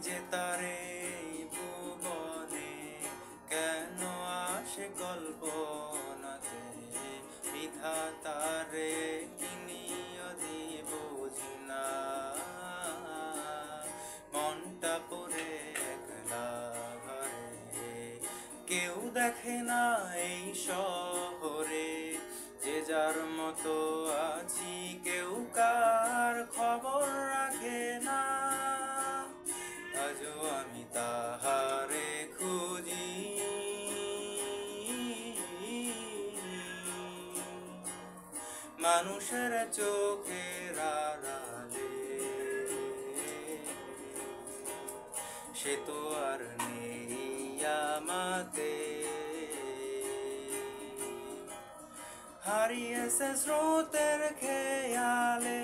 যে তারে এই ভুবনে কেন আসে কল্পনাতে বিধাতারে কি নিয়তি বুঝি না মনটা পড়ে একলা ঘরে কেউ দেখে না এই শহরে যে যার মতো আছি কেউ কার খবর রাখে না আজও আমি তাহারে খুঁজি মানুষের চোখের আড়ালে সে তো আর নেই আমাতে হারিয়েছে স্রোতের খেয়ালে